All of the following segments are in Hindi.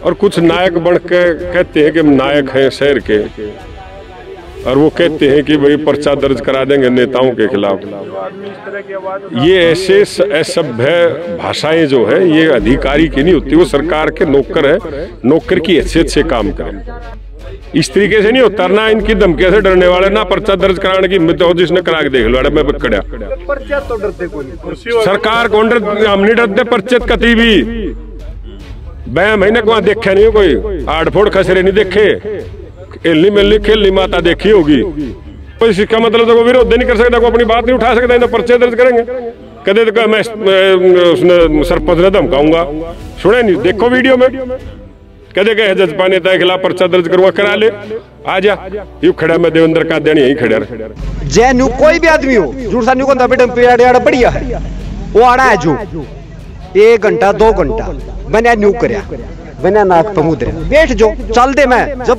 और कुछ नायक बन के कहते हैं कि हम नायक हैं शहर के, और वो कहते हैं कि भाई पर्चा दर्ज करा देंगे नेताओं के खिलाफ। ये ऐसे असभ्य भाषाएं जो है ये अधिकारी की नहीं होती, वो सरकार के नौकर है, नौकर की हैसियत से काम करें। इस तरीके से नहीं होता, ना इनकी धमकियों से डरने वाले, ना पर्चा दर्ज कराने की हिम्मत हो, जिसने करा के देख लो मैं पकड़ा। सरकार को हम नहीं डरते पर्चे कती भी, मैंने वहां देखा नहीं कोई आड़ फोड़ खसरे नहीं देखे, हिलनी मिलनी खेलनी माता देखी होगी। तो इसका मतलब तो विरोध नहीं कर सकता, को अपनी बात नहीं उठा सकता, तो पर्चे दर्ज करेंगे। कदे तो मैं उसने सरपंच ने धमकाऊंगा, सुने नहीं, देखो वीडियो में कदे कहे जजपा नेता के खिलाफ पर्चा दर्ज करूंगा, करा ले, आ जा। यू खड़ा मैं देवेंद्र का देनी यही खड़ा जय न्यू कोई भी आदमी हो झूठ सा न्यू को बेटा बढ़िया है वो आड़ा है जो 1 घंटा 2 घंटा बना न्यू करया बना नाक समुद्र बैठ जो चल दे। मैं जब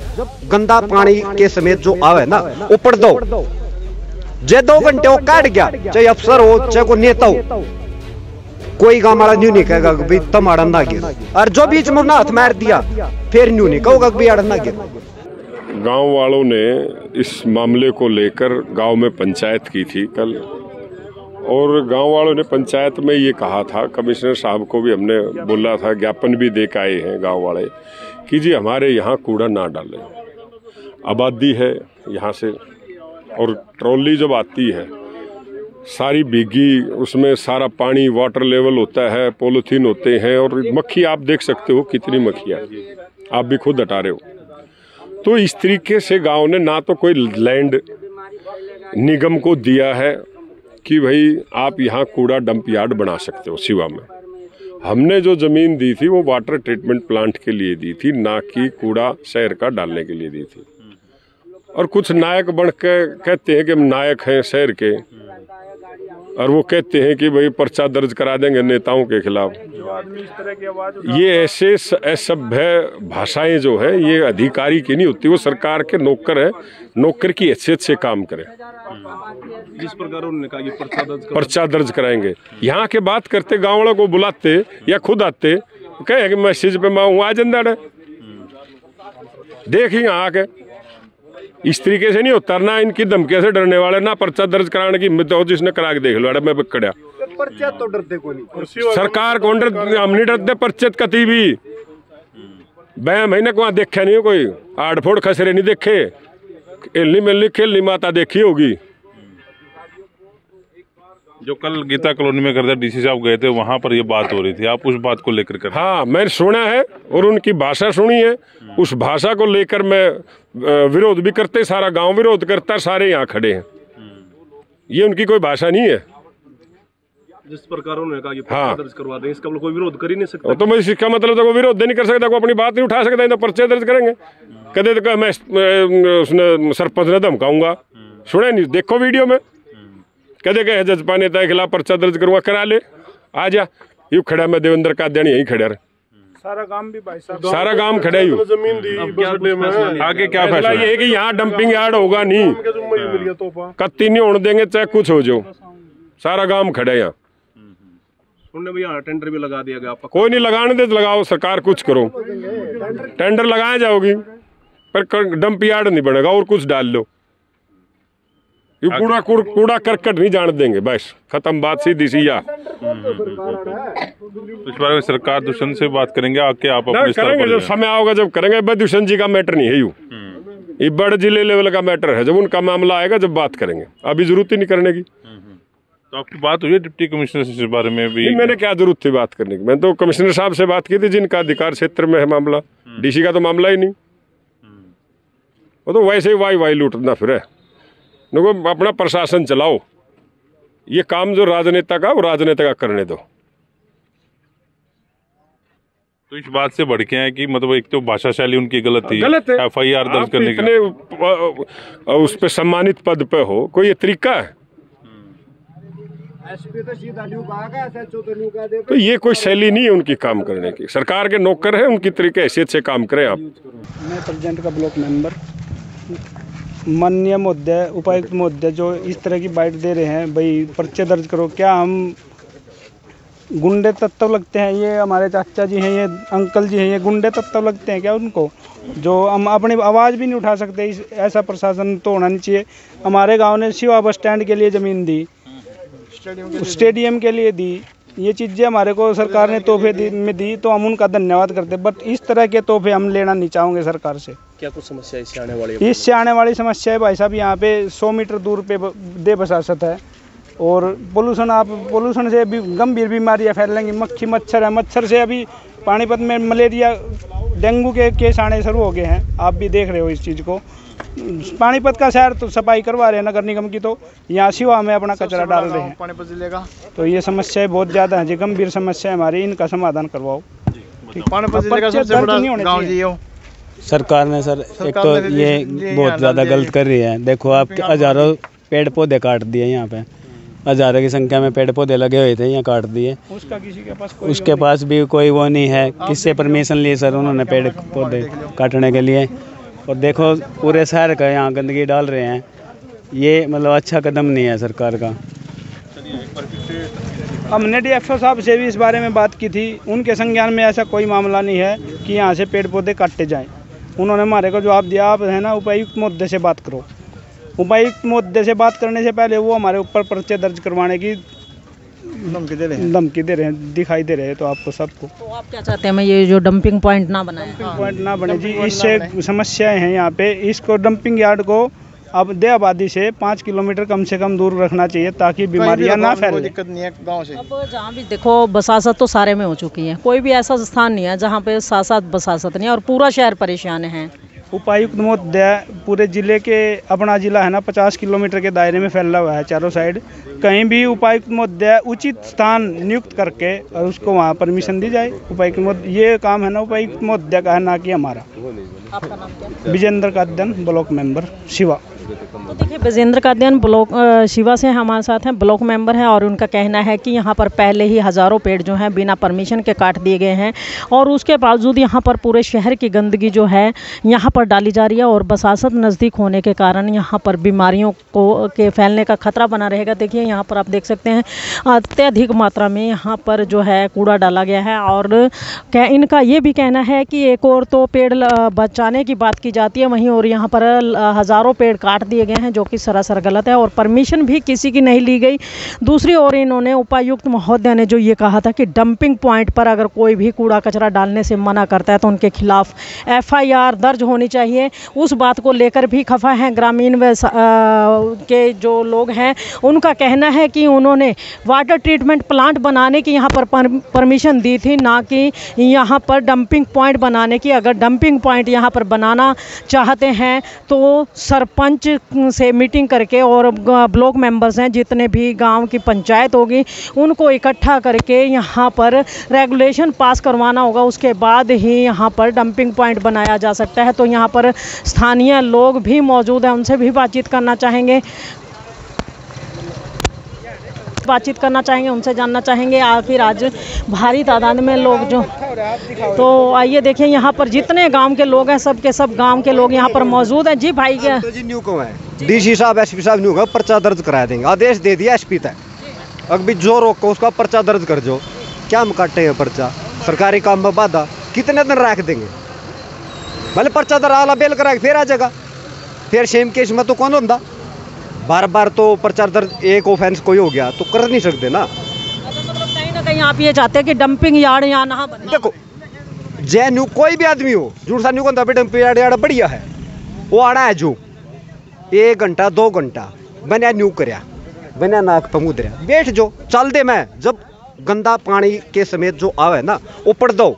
गंदा पानी के समेत जो आवे ना वो पड़ दो जे 2 घंटे वो काट गया, चाहे अफसर हो चाहे कोई नेता हो, कोई गांव वाला न्यू नहीं कहेगा कि भाई तुम आड़ा ना गिर, और जो बीच में हाथ मार दिया फिर न्यू नहीं कहोगा कि भाई आड़ा ना गिर। गांव वालों ने इस मामले को लेकर गांव में पंचायत की थी कल, और गांव वालों ने पंचायत में ये कहा था, कमिश्नर साहब को भी हमने बोला था, ज्ञापन भी दे के आए हैं गांव वाले कि जी हमारे यहाँ कूड़ा ना डालें, आबादी है यहाँ से, और ट्रॉली जब आती है सारी भीगी, उसमें सारा पानी वाटर लेवल होता है, पॉलीथीन होते हैं, और मक्खी आप देख सकते हो कितनी मक्खियाँ, आप भी खुद हटा रहे हो। तो इस तरीके से गांव ने ना तो कोई लैंड निगम को दिया है कि भाई आप यहाँ कूड़ा डंप यार्ड बना सकते हो सिवा में, हमने जो ज़मीन दी थी वो वाटर ट्रीटमेंट प्लांट के लिए दी थी, ना कि कूड़ा शहर का डालने के लिए दी थी। और कुछ नायक बन के कहते हैं कि हम नायक हैं शहर के, और वो कहते हैं कि भाई पर्चा दर्ज करा देंगे नेताओं के खिलाफ। ये ऐसे असभ्य भाषाएं जो है ये अधिकारी की नहीं होती, वो सरकार के नौकर है, नौकर की हैसियत से काम करें। जिस प्रकार उन्होंने कहा कि पर्चा दर्ज कराएंगे, यहाँ के बात करते गाँव वालों को बुलाते या खुद आते, कहे कि मैसेज पे मैं हूँ आ जंदा देखिए आके। इस तरीके से नहीं होता, ना इनकी धमकियों से डरने वाले, ना पर्चा दर्ज कराने की हिम्मत हो, जिसने करा के देख लो मैं पकड़ा। पर्चा तो डरते को नहीं, सरकार को हम नहीं डरते पर्चे कती भी, मैंने वहां देखा नहीं कोई आड़ फोड़ खसरे नहीं देखे, हिलनी मिलनी खेलनी माता देखी होगी। जो कल गीता कॉलोनी में करते डीसी साहब गए थे वहां पर ये बात हो रही थी, आप उस बात को लेकर कर? हाँ मैंने सुना है और उनकी भाषा सुनी है, उस भाषा को लेकर मैं विरोध भी करते, सारा गांव विरोध करता, सारे यहाँ खड़े हैं, ये उनकी कोई भाषा नहीं है। जिस प्रकार उन्होंने कहा कि पर्चा दर्ज करवा दें, इसका कोई विरोध कर ही नहीं सकता। तो मैं इसका मतलब तो विरोध नहीं कर सकता, को अपनी बात नहीं उठा सकता, तो पर्चे दर्ज करेंगे। कदे तो मैं उसने सरपंच ने धमकाऊंगा, सुने नहीं, देखो वीडियो में, कदे कहे जजपा नेता के खिलाफ पर्चा दर्ज करूंगा, करा ले, आ जा। यू खड़ा मैं देवेंद्र का देनी यही खड़ा, सारा गांव भी भाई साहब, सारा गांव खड़ा ही। जमीन दी आगे क्या फैसला ये है कि यहाँ डंपिंग यार्ड होगा नहीं, कत्ती नहीं होने देंगे, चाहे कुछ हो जाओ, सारा गांव खड़ा है यहाँ। टेंडर भी लगा दिया गया, कोई नहीं लगाने दे, लगाओ सरकार कुछ करो, टेंडर लगाए जाओगी पर डंप यार्ड नहीं बनेगा, और कुछ डाल लो। ये कूड़ा करकट नहीं जान देंगे, बस खत्म बात, सीधी सी। या इस बारे में सरकार दुष्यंत से बात करेंगे आके, आप अपने करेंगे जब समय आओगा, जब करेंगे। भाई दुष्यंत जी का मैटर नहीं है, ये बड़े जिले लेवल का मैटर है, जब उनका मामला आएगा जब बात करेंगे, अभी जरूरत ही नहीं करने की। तो आपकी बात हुई है डिप्टी कमिश्नर से इस बारे में भी? मैंने क्या जरूरत थी बात करने की, मैं तो कमिश्नर साहब से बात की थी जिनका अधिकार क्षेत्र में है मामला, डीसी का तो मामला ही नहीं, वो तो वैसे ही वाई लूटना फिर है। देखो अपना प्रशासन चलाओ, ये काम जो राजनेता का वो राजनेता का करने दो। तो इस बात से बढ़ के है कि मतलब एक तो भाषा शैली उनकी गलत थी, FIR दर्ज करने की, इतने उस पे सम्मानित पद पे हो, कोई ये तरीका है? तो ये कोई शैली नहीं है उनकी काम करने की, सरकार के नौकर है, उनकी तरीके हैसियत से काम करें आप। मैं प्रेसिडेंट का ब्लॉक मेंबर, माननीय महोदय उपायुक्त महोदय जो इस तरह की बाइट दे रहे हैं, भाई पर्चे दर्ज करो, क्या हम गुंडे तत्व लगते हैं। ये हमारे चाचा जी हैं, ये अंकल जी हैं, ये गुंडे तत्व लगते हैं क्या उनको, जो हम अपनी आवाज़ भी नहीं उठा सकते। ऐसा प्रशासन तो होना नहीं चाहिए। हमारे गांव ने शिवा बस स्टैंड के लिए ज़मीन दी, स्टेडियम के लिए दी, ये चीज़ें हमारे को सरकार ने तोहफे में दी, तो हम उनका धन्यवाद करते। बट इस तरह के तोहफे हम लेना नहीं चाहेंगे सरकार से। क्या कुछ समस्या इससे आने वाली समस्या है भाई साहब, यहाँ पे 100 मीटर दूर पे दे बसासत है, और पोल्यूशन से भी गंभीर बीमारियाँ फैलेंगी। मक्खी मच्छर है, मच्छर से अभी पानीपत में मलेरिया डेंगू के केस आने शुरू हो गए हैं। आप भी देख रहे हो इस चीज़ को। पानीपत का शहर तो सफाई करवा रहे हैं नगर निगम की, तो यहाँ शिवा में अपना कचरा डाल रहे हैं। पानीपत जिले का तो ये समस्याएं बहुत ज़्यादा हैं जी, गंभीर समस्या है हमारी, इनका समाधान करवाओ। पानीपत जिले का सबसे बड़ा गाँव जी हो। सरकार ने सर एक तो ये बहुत ज़्यादा गलत कर रही है। देखो आप हज़ारों पेड़ पौधे काट दिए, यहाँ पे हज़ारों की संख्या में पेड़ पौधे लगे हुए थे, यहाँ काट दिए। उसके पास भी कोई वो नहीं है, किससे परमिशन लिए सर उन्होंने पेड़ पौधे काटने के लिए। और देखो पूरे शहर का यहाँ गंदगी डाल रहे हैं, ये मतलब अच्छा कदम नहीं है सरकार का। हमने DFO साहब से भी इस बारे में बात की थी, उनके संज्ञान में ऐसा कोई मामला नहीं है कि यहाँ से पेड़ पौधे काटे जाएं। उन्होंने हमारे को जवाब दिया, आप है ना उपायुक्त मुद्दे से बात करो। उपायुक्त मुद्दे से बात करने से पहले वो हमारे ऊपर पर्चे दर्ज करवाने की धमकी दे रहे हैं, दिखाई दे रहे हैं। तो आपको सबको, तो आप क्या चाहते हैं, मैं ये जो डंपिंग पॉइंट ना बनाए? पॉइंट ना बने जी, इससे समस्याएं हैं यहाँ पे। इसको डंपिंग यार्ड को अब दे आबादी से 5 किलोमीटर कम से कम दूर रखना चाहिए, ताकि बीमारियां ना फैलें। दिक्कत नहीं है गाँव से। अब जहाँ भी देखो बसासत तो सारे में हो चुकी है, कोई भी ऐसा स्थान नहीं है जहाँ पे साथ बसासत नहीं है, और पूरा शहर परेशान है। उपायुक्त महोदय पूरे ज़िले के, अपना ज़िला है ना 50 किलोमीटर के दायरे में फैला हुआ है चारों साइड। कहीं भी उपायुक्त महोदय उचित स्थान नियुक्त करके और उसको वहाँ परमिशन दी जाए। उपायुक्त महोदय, ये काम है ना उपायुक्त महोदय का है, ना कि हमारा। आपका नाम क्या? Vijendra Kadyan, block member Shiva. तो देखिए विजेंद्र काद्यन ब्लॉक शिवा से हमारे साथ हैं, ब्लॉक मेंबर हैं, और उनका कहना है कि यहाँ पर पहले ही हज़ारों पेड़ जो हैं बिना परमिशन के काट दिए गए हैं, और उसके बावजूद यहाँ पर पूरे शहर की गंदगी जो है यहाँ पर डाली जा रही है, और बसासत नज़दीक होने के कारण यहाँ पर बीमारियों के फैलने का खतरा बना रहेगा। देखिए यहाँ पर आप देख सकते हैं अत्यधिक मात्रा में यहाँ पर जो है कूड़ा डाला गया है, और इनका ये भी कहना है कि एक और तो पेड़ बचाने की बात की जाती है वहीं, और यहाँ पर हज़ारों पेड़ काट दिए गए हैं, जो कि सरासर गलत है, और परमिशन भी किसी की नहीं ली गई। दूसरी ओर इन्होंने उपायुक्त महोदय ने जो ये कहा था कि डंपिंग पॉइंट पर अगर कोई भी कूड़ा कचरा डालने से मना करता है तो उनके खिलाफ FIR दर्ज होनी चाहिए। उस बात को लेकर भी खफा हैं ग्रामीण के जो लोग हैं। उनका कहना है कि उन्होंने वाटर ट्रीटमेंट प्लांट बनाने की यहाँ पर परमिशन दी थी, ना कि यहाँ पर डंपिंग पॉइंट बनाने की। अगर डंपिंग पॉइंट यहाँ पर बनाना चाहते हैं तो सरपंच से मीटिंग करके, और ब्लॉक मेंबर्स हैं जितने भी गांव की पंचायत होगी उनको इकट्ठा करके यहाँ पर रेगुलेशन पास करवाना होगा। उसके बाद ही यहाँ पर डंपिंग पॉइंट बनाया जा सकता है। तो यहाँ पर स्थानीय लोग भी मौजूद हैं, उनसे भी बातचीत करना चाहेंगे, उनसे जानना चाहेंगे आखिर आज भारी तादाद में लोग जो, तो आइए देखिए यहाँ पर जितने गांव के लोग हैं सब के सब गांव के लोग यहाँ पर मौजूद हैं। जी भाई क्या तो जी न्यू को है, DC साहब SP साहब न्यू का पर्चा दर्ज करा देंगे, आदेश दे दिया SP तक। अभी जो रोको उसका पर्चा दर्ज कर जो, क्या हम काटे हैं पर्चा, सरकारी काम में बाधा, कितने दिन रख देंगे। भले पर्चा दर आला बेल करा फिर आ जाएगा, फिर सेम केस में तो कौन होता। बार बार तो प्रचार दर्ज, एक ऑफेंस कोई हो गया तो कर नहीं सकते ना। मतलब कहीं ना कहीं आप ये चाहते हैं कि डंपिंग यार्ड यहाँ ना बने। देखो जय न्यू कोई भी आदमी हो, झूठ सा न्यू को डंपिंग यार्ड बढ़िया है, वो आना है जो 1 घंटा 2 घंटा बना न्यू करया, बना नाक पमुद्रा बैठ जो चल दे। मैं जब गंदा पानी के समेत जो आवे ना वो पड़ दो,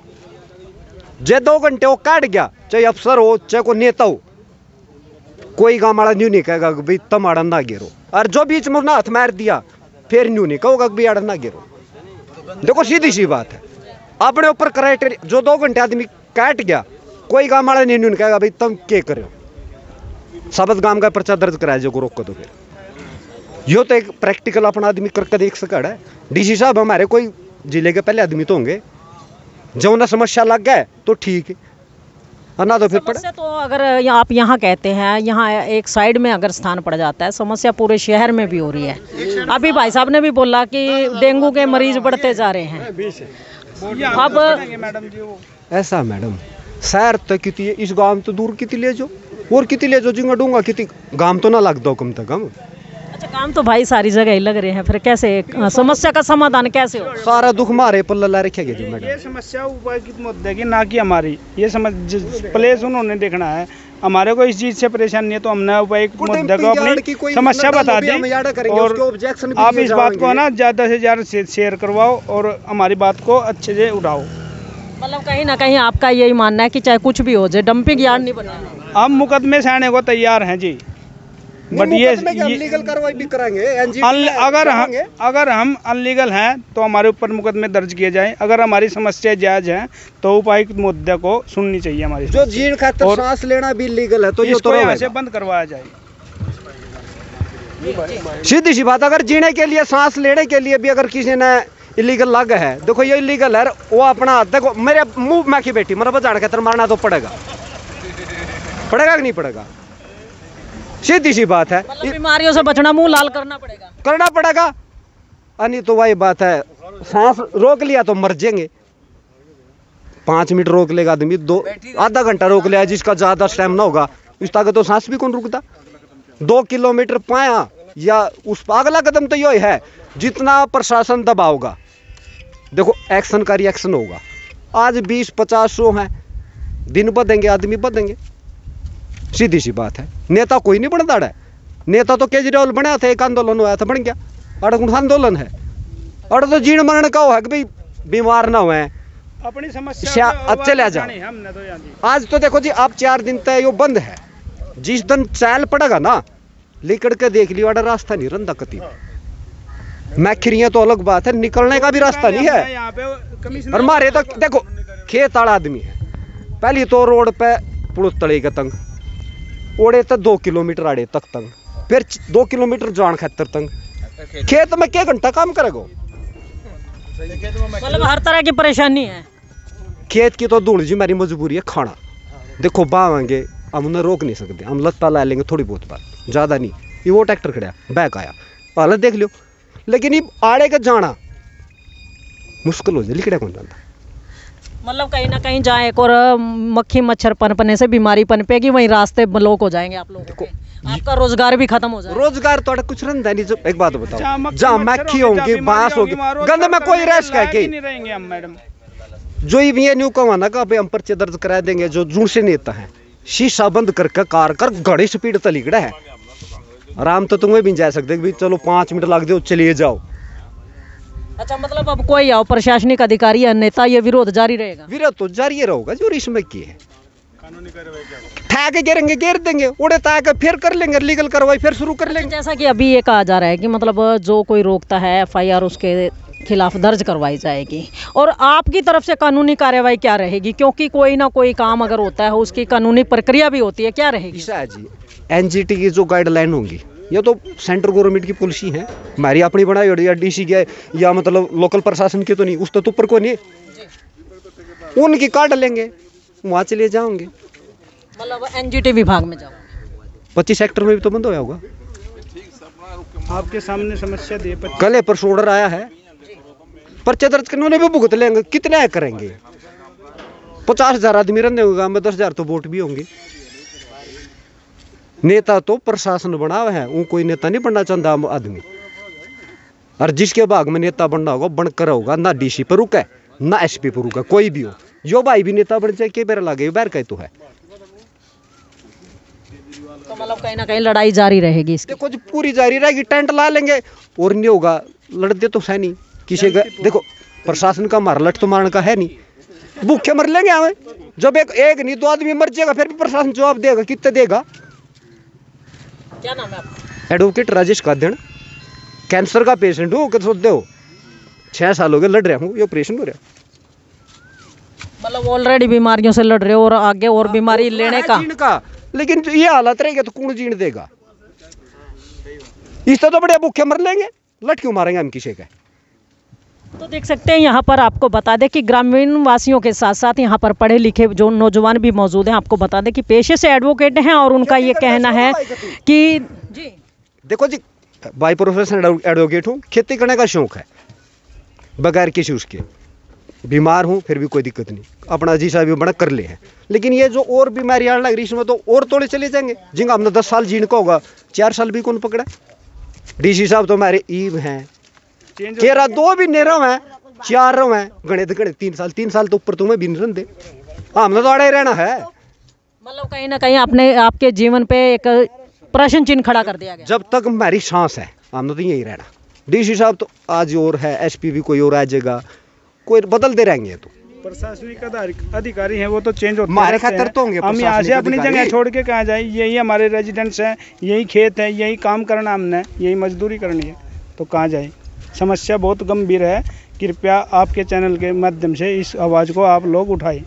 जे 2 घंटे वो काट गया, चाहे अफसर हो चाहे को नेता हो, कोई गाँव वाला न्यू नहीं कहेगा भाई तुम आड़ा ना गिरो। और जो बीच में ना हाथ मार दिया फिर न्यू नहीं कहोगा भाई आड़ा ना गिरो। देखो सीधी सी बात है, अपने ऊपर क्राइटेरिया, जो 2 घंटे आदमी काट गया कोई गाँव वाला न्यू नहीं कहेगा भाई तुम क्या करे हो। सबद गाँव का पर्चा दर्ज कराया जो को रोको तो फिर यो तो एक प्रैक्टिकल अपना आदमी करके देख सका है। DC साहब हमारे कोई जिले के पहले आदमी तो होंगे, जो उन्हें समस्या लग गए तो ठीक है, ना तो फिर समस्या तो अगर आप यहाँ कहते हैं, यहाँ एक साइड में अगर स्थान पड़ जाता है, समस्या पूरे शहर में भी हो रही है। अभी भाई साहब ने भी बोला कि डेंगू के मरीज बढ़ते जा रहे हैं। अब ऐसा मैडम शहर तक कितनी इस गांव में तो दूर कितनी ले जो और कितनी ले जो जिंगा डूंगा कितनी गांव तो ना लग दो कम से कम। अच्छा, काम तो भाई सारी जगह ही लग रहे हैं, फिर कैसे समस्या का समाधान कैसे हो? सारा दुख मारे पल्ला ला रखेगा जी मैडम। ये समस्या उपाय की मुद्दे की ना कि हमारी ये प्लेस उन्होंने देखना है। हमारे को इस चीज से परेशानी नहीं है तो हमने उपाय मुद्दे को अपनी समस्या बता दी और आप इस बात को ना ज़्यादा से ज़्यादा शेयर करवाओ और हमारी बात को अच्छे से उठाओ। मतलब कहीं ना कहीं आपका यही मानना है कि चाहे कुछ भी हो जाए डंपिंग यार्ड नहीं बनाना। हम मुकदमे से आने को तैयार हैं जी, बट ये लीगल कार्रवाई भी कराएंगे। अगर हम अनलीगल हैं तो हमारे ऊपर मुकदमे दर्ज किए जाएं। अगर हमारी समस्या जायज है तो उपायुक्त मुद्दे को सुननी चाहिए हमारी। जो जीण खातर सांस लेना भी लीगल है तो ये तो यहाँ से बंद करवाया जाए। सीधी सी बात, अगर जीने के लिए सांस लेने के लिए भी अगर किसी ने इलीगल लग है, देखो ये इलीगल है, वो अपना देखो मेरे मुंह में की बेटी मेरा बजाड़ के मारना तो पड़ेगा कि नहीं पड़ेगा? सीधी सी बात है। मतलब बीमारियों से बचना मुंह लाल करना पड़ेगा। नहीं तो वही बात है, सांस रोक लिया तो मर जाएंगे। 5 मिनट रोक लेगा आदमी, आधा घंटा रोक लिया जिसका ज्यादा टाइम ना होगा इस ताकत तो सांस भी कौन रुकता। 2 किलोमीटर पाया या उस अगला कदम तो यही है, जितना प्रशासन दबाओगा देखो एक्शन का रिएक्शन होगा। आज 20-50 है, दिन बढ़ेंगे आदमी बढ़ेंगे, सीधी सी बात है। नेता कोई नहीं बनता है, नेता तो केजरीवाल बना था, एक आंदोलन हुआ था बन गया, अड़ आंदोलन है। अड़ तो जीण मरण का है कि भाई बीमार ना हुए अपनी समस्या अच्छे ले जाओ। आज तो देखो जी आप 4 दिन तक यो बंद है, जिस दिन चैल पड़ेगा ना लिकड़ के देख लियो अड़ा रास्ता नहीं रंदा कती। मैखरियां तो अलग बात है, निकलने का भी रास्ता नहीं है। और मारे तो देखो खेत वाला आदमी है, पहली तो रोड पे पुलिस तले के तंग ओड़े तो 2 किलोमीटर आड़े तक तंग, फिर 2 किलोमीटर जान खातर तंग। खेत में क्या घंटा काम करेगा? मतलब हर तरह की परेशानी है। खेत की तो धूल जी मेरी मजबूरी है खाना। देखो बावेंगे हम उन्हें रोक नहीं सकते, हम लत्ता ला लेंगे थोड़ी बहुत बार, ज़्यादा नहीं। ये वो ट्रैक्टर खड़ा बैक आया हालत देख लो, लेकिन ये आड़े का जाना मुश्किल हो जाए, लिखड़ा कौन जाता। मतलब कहीं ना कहीं जहाँ एक और मक्खी मच्छर पनपने से बीमारी पनपेगी वहीं रास्ते ब्लॉक हो जाएंगे आप लोगों के, आपका रोजगार भी खत्म हो जाएगा। रोजगार तो कुछ रहता नहीं। एक बात बताओ, जहाँ मक्खी होगी बांस होगी गंद में कोई रेस्ट करके नहीं रहेंगे हम मैडम। जो ये न्यू कमाना का हम पर्चे दर्ज करा देंगे। जो जून से नेता है शीशा बंद करके कार कर घड़ी स्पीड तलीकड़ा है, आराम तो तुम्हें भी जा सकते भाई चलो 5 मिनट लग दो चलिए जाओ। अच्छा, मतलब अब कोई आओ प्रशासनिक अधिकारी या नेता, ये विरोध जारी रहेगा? विरोध तो जारी रहेगा। जो इसमें की है ठा के गिरेंगे गिर देंगे, उड़े ताके फिर कर लेंगे लीगल कार्रवाई, फिर शुरू कर लेंगे। जैसा कि अभी ये कहा जा रहा है कि मतलब जो कोई रोकता है FIR उसके खिलाफ दर्ज करवाई जाएगी, और आपकी तरफ से कानूनी कार्रवाई क्या रहेगी? क्योंकि कोई ना कोई काम अगर होता है उसकी कानूनी प्रक्रिया भी होती है, क्या रहेगी? जी NGT की जो गाइडलाइन होंगी, ये तो सेंट्रल गवर्नमेंट की पॉलिसी है, हमारी अपनी बनाई हो या DC की या मतलब लोकल प्रशासन की तो नहीं, उस तो ऊपर को नहीं, उनकी काट लेंगे वहाँ चले जाओगे। मतलब NGT विभाग में जाओ, 25 सेक्टर में भी तो बंद होया होगा। आपके सामने समस्या दे कल पर ऑर्डर आया है, पर्चे दर्ज करने उन्हें भी भुगत लेंगे। कितने करेंगे? 50,000 आदमी रहने होगा, में 10,000 तो वोट भी होंगे। नेता तो प्रशासन बना हुआ है, वो कोई नेता नहीं बनना चाहता आदमी। और जिसके भाग में नेता बनना होगा बनकर होगा, ना DC पर रुका ना SP पर रुका, कोई भी हो। जो भाई भी नेता बन जाए के बेर लगे बैर कह तो है। तो मतलब कहीं ना कहीं लड़ाई जारी रहेगी इसकी। देखो जी पूरी जारी रहेगी, टेंट ला लेंगे और नहीं होगा लड़ते तो है नहीं किसी का। देखो प्रशासन का मार लट तो मारने का है नहीं, भूखे मर लेंगे हमें। जब एक नहीं 2 आदमी मर जाएगा फिर भी प्रशासन जवाब देगा, कितने देगा? क्या नाम है आपका? एडवोकेट राजेश कादन, कैंसर का पेशेंट हूँ। क्या सोचते हो 6 साल हो गए लड़ रहा हूँ, ये ऑपरेशन हो रहा। मतलब ऑलरेडी बीमारियों से लड़ रहे हो और आगे और बीमारी लेने का। लेकिन ये हालत रहेगी तो कौन जीण देगा? इससे तो बड़े भूखे मर लेंगे, लट क्यों मारेंगे हम किसी का? तो देख सकते हैं यहाँ पर आपको बता दें कि ग्रामीण वासियों के साथ साथ यहाँ पर पढ़े लिखे जो नौजवान भी मौजूद हैं। आपको बता दें कि पेशे से एडवोकेट हैं और उनका ये कहना है कि जी देखो जी, बाई प्रोफेशन एडवोकेट हूँ, खेती करने का शौक है बगैर किसी उसके, बीमार हूँ फिर भी कोई दिक्कत नहीं, अपना जी साहब भी बड़ा कर ले है। लेकिन ये जो और बीमारियाँ लग रही इसमें तो और तोड़े चले जाएंगे। जिनका हमने 10 साल जीने का होगा 4 साल भी कौन पकड़ा। डीसी साहब तो हमारे ईव हैं, केरा 2 भी नहीं रहो हैं, 4 रहो हैं, गणित 3 साल तो ऊपर तुम्हें भी नहीं रहते। हमने तो आड़े ही रहना है। मतलब कहीं ना कहीं आपने आपके जीवन पे एक प्रश्न चिन्ह खड़ा कर दिया गया। जब तक हमारी सांस है हमने तो यही रहना। डीसी साहब तो आज और है, एसपी भी कोई और आ जाएगा, कोई बदलते रहेंगे। तो प्रशासनिक अधिकारी हैं वो तो चेंज होते हमारे खातर तो होंगे। हम यहाँ से अपनी जगह छोड़ के कहाँ जाए, यही हमारे रेजिडेंट्स हैं, यही खेत है, यही काम करना हमने, यही मजदूरी करनी है, तो कहाँ जाए। समस्या बहुत गंभीर है। कृपया आपके चैनल के माध्यम से इस आवाज़ को आप लोग उठाएं।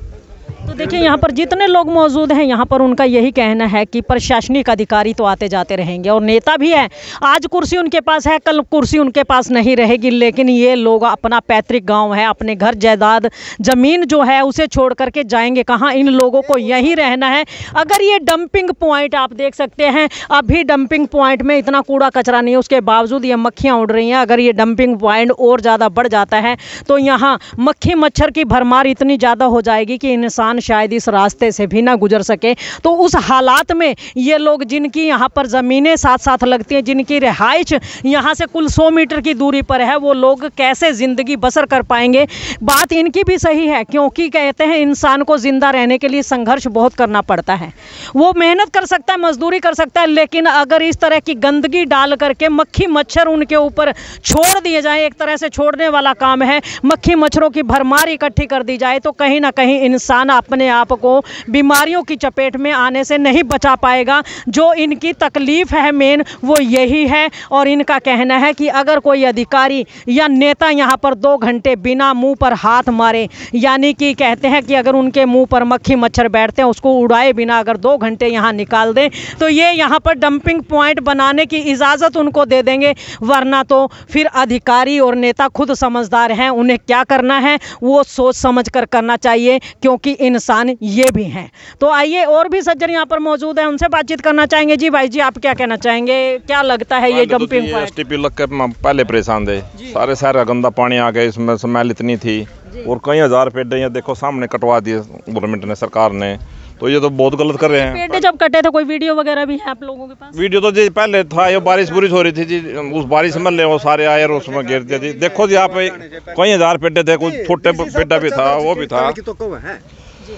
तो देखिए यहाँ पर जितने लोग मौजूद हैं यहाँ पर उनका यही कहना है कि प्रशासनिक अधिकारी तो आते जाते रहेंगे और नेता भी है। आज कुर्सी उनके पास है, कल कुर्सी उनके पास नहीं रहेगी, लेकिन ये लोग अपना पैतृक गांव है, अपने घर जायदाद ज़मीन जो है उसे छोड़ करके जाएंगे कहाँ। इन लोगों को यहीं रहना है। अगर ये डंपिंग पॉइंट आप देख सकते हैं, अभी डंपिंग पॉइंट में इतना कूड़ा कचरा नहीं है, उसके बावजूद ये मक्खियाँ उड़ रही हैं। अगर ये डंपिंग पॉइंट और ज़्यादा बढ़ जाता है तो यहाँ मक्खी मच्छर की भरमार इतनी ज़्यादा हो जाएगी कि इंसान शायद इस रास्ते से भी ना गुजर सके। तो उस हालात में ये लोग जिनकी यहाँ पर ज़मीनें साथ साथ लगती हैं, जिनकी रिहाइश यहाँ से कुल 100 मीटर की दूरी पर है, वो लोग कैसे ज़िंदगी बसर कर पाएंगे। बात इनकी भी सही है, क्योंकि कहते हैं इंसान को ज़िंदा रहने के लिए संघर्ष बहुत करना पड़ता है। वो मेहनत कर सकता है, मजदूरी कर सकता है, लेकिन अगर इस तरह की गंदगी डाल करके मक्खी मच्छर उनके ऊपर छोड़ दिए जाए, एक तरह से छोड़ने वाला काम है, मक्खी मच्छरों की भरमार इकट्ठी कर दी जाए, तो कहीं ना कहीं इंसान अपने आप को बीमारियों की चपेट में आने से नहीं बचा पाएगा। जो इनकी तकलीफ है मेन वो यही है। और इनका कहना है कि अगर कोई अधिकारी या नेता यहाँ पर 2 घंटे बिना मुंह पर हाथ मारे, यानी कि कहते हैं कि अगर उनके मुंह पर मक्खी मच्छर बैठते हैं उसको उड़ाए बिना अगर 2 घंटे यहाँ निकाल दें तो ये यहाँ पर डंपिंग पॉइंट बनाने की इजाज़त उनको दे देंगे। वरना तो फिर अधिकारी और नेता खुद समझदार हैं, उन्हें क्या करना है वो सोच समझ कर करना चाहिए, क्योंकि इंसान ये भी हैं। तो आइए और भी सज्जन यहाँ पर मौजूद हैं, उनसे बातचीत करना चाहेंगे। जी भाई जी, आप क्या कहना चाहेंगे, क्या लगता है ये डंपिंग पॉइंट? एसटीपी लग कर पहले परेशान थे, सारे शहर का गंदा पानी आ गया, इसमें स्मेल इतनी थी और कई हज़ार पेड़ ये देखो सामने कटवा दिए गवर्नमेंट ने, सरकार ने। तो ये तो बहुत गलत कर रहे हैं। पेड़ जब कटे थे कोई वीडियो वगैरह भी है आप लोगों के पास? वीडियो तो जी पहले था, ये बारिश हो रही थी जी, उस बारिश में ले वो सारे आए और उसमें गिर दिए जी। देखो जी, आप कई हज़ार पेड़ थे, कुछ छोटे पेड़ भी था, वो भी था।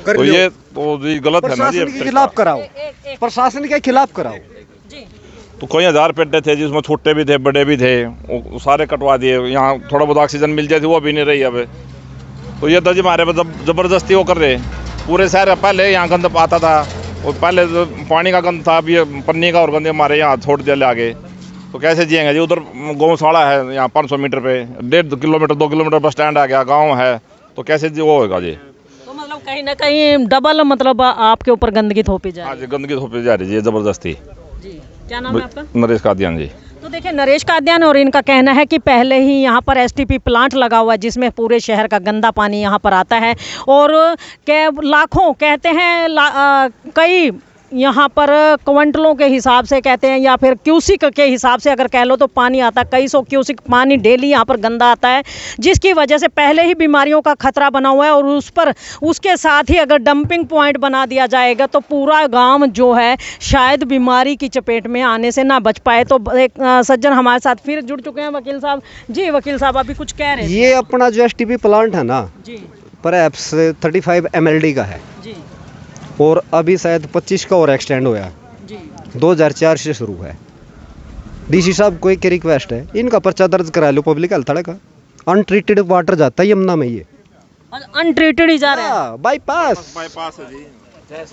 तो ये तो जी गलत है ना जी। के खिलाफ कराओ, प्रशासन के खिलाफ कराओ। तो कई हज़ार पेड़ थे जिसमें छोटे भी थे बड़े भी थे, वो सारे कटवा दिए। यहाँ थोड़ा बहुत ऑक्सीजन मिल जाती वो भी नहीं रही अब। तो ये तो जी हमारे ज़बरदस्ती वो कर रहे। पूरे शहर पहले यहाँ गंद आता था, और पहले पानी का गंद था, अब ये पन्नी का और गंद हमारे यहाँ छोड़ दिया आगे। तो कैसे जिएंगे जी? उधर गौशाला है यहाँ 500 मीटर पे, 1.5 किलोमीटर 2 किलोमीटर बस स्टैंड आ गया, गाँव है, तो कैसे जी वो होगा जी? मतलब कहीं ना कहीं डबल मतलब आपके ऊपर गंदगी थोपी जा रही है। हाँ जी, गंदगी थोपी जा रही है ज़बरदस्ती जी। क्या नाम है आपका? नरेश कादियान जी। तो देखिए नरेश कादियान, और इनका कहना है कि पहले ही यहाँ पर एसटीपी प्लांट लगा हुआ है जिसमें पूरे शहर का गंदा पानी यहाँ पर आता है, और लाखों कहते हैं कई यहाँ पर क्विंटलों के हिसाब से कहते हैं, या फिर क्यूसिक के हिसाब से अगर कह लो तो पानी आता है, कई 100 क्यूसिक पानी डेली यहाँ पर गंदा आता है, जिसकी वजह से पहले ही बीमारियों का खतरा बना हुआ है। और उस पर उसके साथ ही अगर डंपिंग पॉइंट बना दिया जाएगा तो पूरा गांव जो है शायद बीमारी की चपेट में आने से ना बच पाए। तो एक सज्जन हमारे साथ फिर जुड़ चुके हैं, वकील साहब जी। वकील साहब अभी कुछ कह रहे हैं? ये अपना जो एसटीपी प्लांट है ना जी, परहैप्स 35 mld का है जी, और अभी शायद 25 का और एक्सटेंड होया जी। 2004 से शुरू है। डीसी साहब को एक रिक्वेस्ट है, इनका पर्चा दर्ज करा लो पब्लिक हेल्थ का। अनट्रीटेड वाटर जाता है यमुना में, ये अनट्रीटेड ही जा रहा है, बाईपास है जी।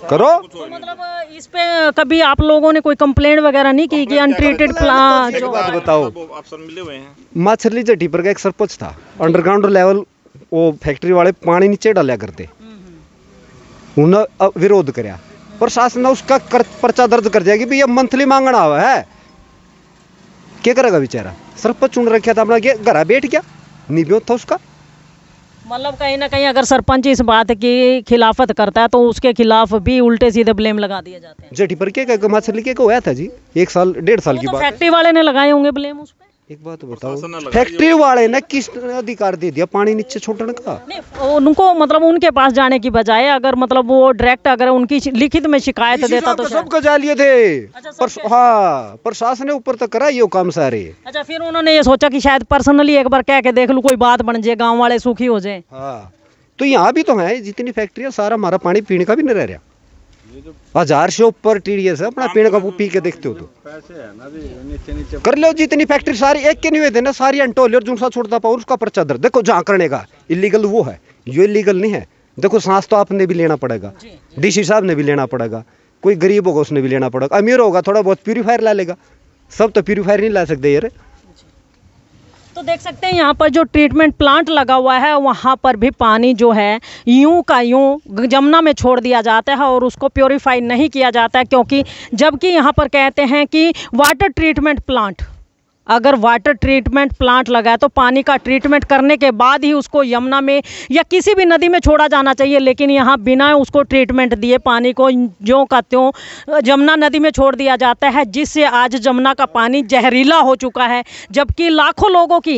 करो तो मतलब इस पे कभी आप लोगों ने कोई कंप्लेंट वगैरह नहीं की कि अनट्रीटेड प्लांट? जो बात बताओ, अफसर मिले हुए हैं। माछरली जट्टी पर का एक सरपंच था, अंडरग्राउंड लेवल वो फैक्ट्री वाले पानी नीचे डाला करते, उन्होंने विरोध कराया, प्रशासन ने उसका पर्चा दर्ज कर दिया कि भैया मंथली मांगना हुआ है। क्या करेगा बेचारा? सरपंच चुन रखा था अपना, घर बैठ गया, नहीं भी था उसका। मतलब कहीं ना कहीं अगर सरपंच इस बात की खिलाफत करता है तो उसके खिलाफ भी उल्टे सीधे ब्लेम लगा दिए जाते हैं। जेठी पर क्या मछली के हुआ था जी, 1 साल 1.5 साल की बात। फैक्ट्री वाले ने लगाए होंगे ब्लेम उस पे। एक बात बताओ, फैक्ट्री वाले ने किस अधिकार दे दिया पानी नीचे छोड़ने का? नहीं, उनको मतलब उनके पास जाने की बजाय अगर मतलब वो डायरेक्ट अगर उनकी लिखित में शिकायत देता तो सबको जा लिए थे। हाँ, प्रशासन ने ऊपर तक करा ये काम सारे। अच्छा, फिर उन्होंने ये सोचा कि शायद पर्सनली एक बार कह के देख लूं, कोई बात बन जाए, गांव वाले सुखी हो जाए। हाँ, तो यहाँ भी तो है जितनी फैक्ट्रियाँ, सारा हमारा पानी पीने का भी नहीं रह रहा। 1000 से ऊपर TDS है, अपना पीने का वो पी के देखते हो तो पैसे है ना जी, कर लो जितनी फैक्ट्री सारी एक के नहीं हुए थे ना, सारी अंटोले और जुनसा छोड़ता पाओ उसका पर्चा दर्ज। देखो जहाँ करने का इलीगल वो है, ये इलीगल नहीं है। देखो सांस तो आपने भी लेना पड़ेगा, DC साहब ने भी लेना पड़ेगा, कोई गरीब होगा उसने भी लेना पड़ेगा, अमीर होगा थोड़ा बहुत प्यूरीफायर ला लेगा, सब तो प्यूरीफायर नहीं ला सकते यार। तो देख सकते हैं यहाँ पर जो ट्रीटमेंट प्लांट लगा हुआ है वहाँ पर भी पानी जो है यूं का यूं जमुना में छोड़ दिया जाता है और उसको प्योरीफाई नहीं किया जाता है, क्योंकि जबकि यहाँ पर कहते हैं कि वाटर ट्रीटमेंट प्लांट, अगर वाटर ट्रीटमेंट प्लांट लगा है तो पानी का ट्रीटमेंट करने के बाद ही उसको यमुना में या किसी भी नदी में छोड़ा जाना चाहिए, लेकिन यहाँ बिना उसको ट्रीटमेंट दिए पानी को ज्यों का त्यों जमुना नदी में छोड़ दिया जाता है, जिससे आज जमुना का पानी जहरीला हो चुका है। जबकि लाखों लोगों की,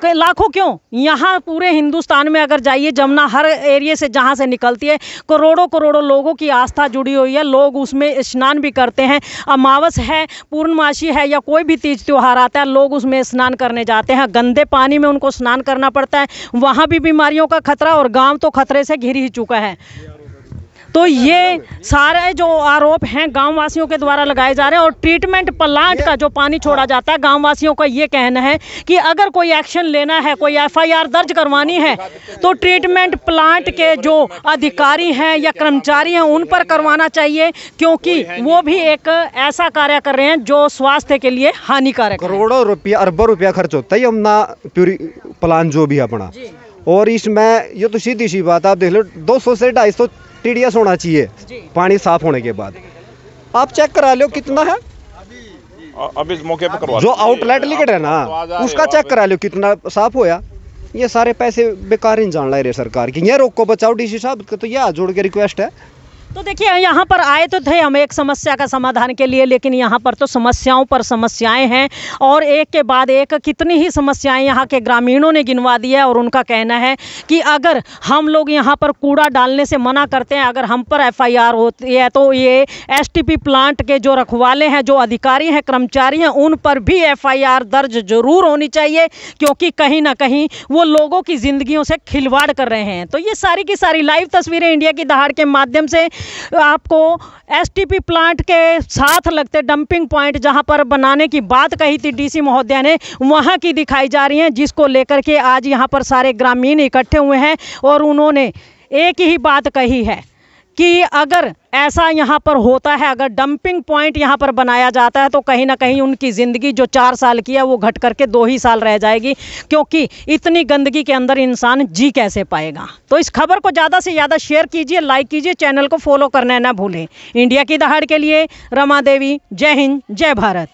लाखों क्यों, यहाँ पूरे हिंदुस्तान में अगर जाइए, जमुना हर एरिए से जहाँ से निकलती है, करोड़ों करोड़ों लोगों की आस्था जुड़ी हुई है, लोग उसमें स्नान भी करते हैं। अमावस है, पूर्णमासी है या कोई भी तीज त्यौहार आता है, लोग उसमें स्नान करने जाते हैं। गंदे पानी में उनको स्नान करना पड़ता है, वहाँ भी बीमारियों का खतरा, और गांव तो खतरे से घिर ही चुका है। तो ये सारे जो आरोप हैं गांव वासियों के द्वारा लगाए जा रहे हैं। और ट्रीटमेंट प्लांट का जो पानी छोड़ा जाता है, गांव वासियों का ये कहना है कि अगर कोई एक्शन लेना है, कोई FIR दर्ज करवानी है, तो ट्रीटमेंट प्लांट के जो अधिकारी हैं या कर्मचारी हैं उन पर करवाना चाहिए, क्योंकि वो भी एक ऐसा कार्य कर रहे हैं जो स्वास्थ्य के लिए हानिकारक है। करोड़ों रुपया, अरबों रुपया खर्च होता है यमुना प्यूरी प्लांट जो भी अपना, और इसमें ये तो सीधी सी बात, आप देख लो 200 से 250 TDS होना चाहिए पानी साफ होने के बाद। आप चेक करा लो कितना है, अभी इस मौके पर करवा जो आउटलेट लिखा है ना उसका चेक करा लो कितना साफ होया। ये सारे पैसे बेकार ही जान ला रहे सरकार की। ये रोको बचाओ DC साहब का तो यह जोड़ के रिक्वेस्ट है। तो देखिए, यहाँ पर आए तो थे हम एक समस्या का समाधान के लिए, लेकिन यहाँ पर तो समस्याओं पर समस्याएं हैं, और एक के बाद एक कितनी ही समस्याएं यहाँ के ग्रामीणों ने गिनवा दी है। और उनका कहना है कि अगर हम लोग यहाँ पर कूड़ा डालने से मना करते हैं, अगर हम पर FIR होती है, तो ये STP प्लांट के जो रखवाले हैं, जो अधिकारी हैं, कर्मचारी हैं, उन पर भी FIR दर्ज जरूर होनी चाहिए, क्योंकि कहीं ना कहीं वो लोगों की ज़िंदगियों से खिलवाड़ कर रहे हैं। तो ये सारी की सारी लाइव तस्वीरें इंडिया की दहाड़ के माध्यम से आपको STP प्लांट के साथ लगते डंपिंग पॉइंट जहां पर बनाने की बात कही थी DC महोदया ने, वहां की दिखाई जा रही हैं, जिसको लेकर के आज यहां पर सारे ग्रामीण इकट्ठे हुए हैं। और उन्होंने एक ही बात कही है कि अगर ऐसा यहाँ पर होता है, अगर डंपिंग पॉइंट यहाँ पर बनाया जाता है, तो कहीं ना कहीं उनकी ज़िंदगी जो 4 साल की है वो घट करके 2 ही साल रह जाएगी, क्योंकि इतनी गंदगी के अंदर इंसान जी कैसे पाएगा। तो इस खबर को ज़्यादा से ज़्यादा शेयर कीजिए, लाइक कीजिए, चैनल को फॉलो करना ना भूलें। इंडिया की दहाड़ के लिए रमा देवी, जय हिंद, जय भारत।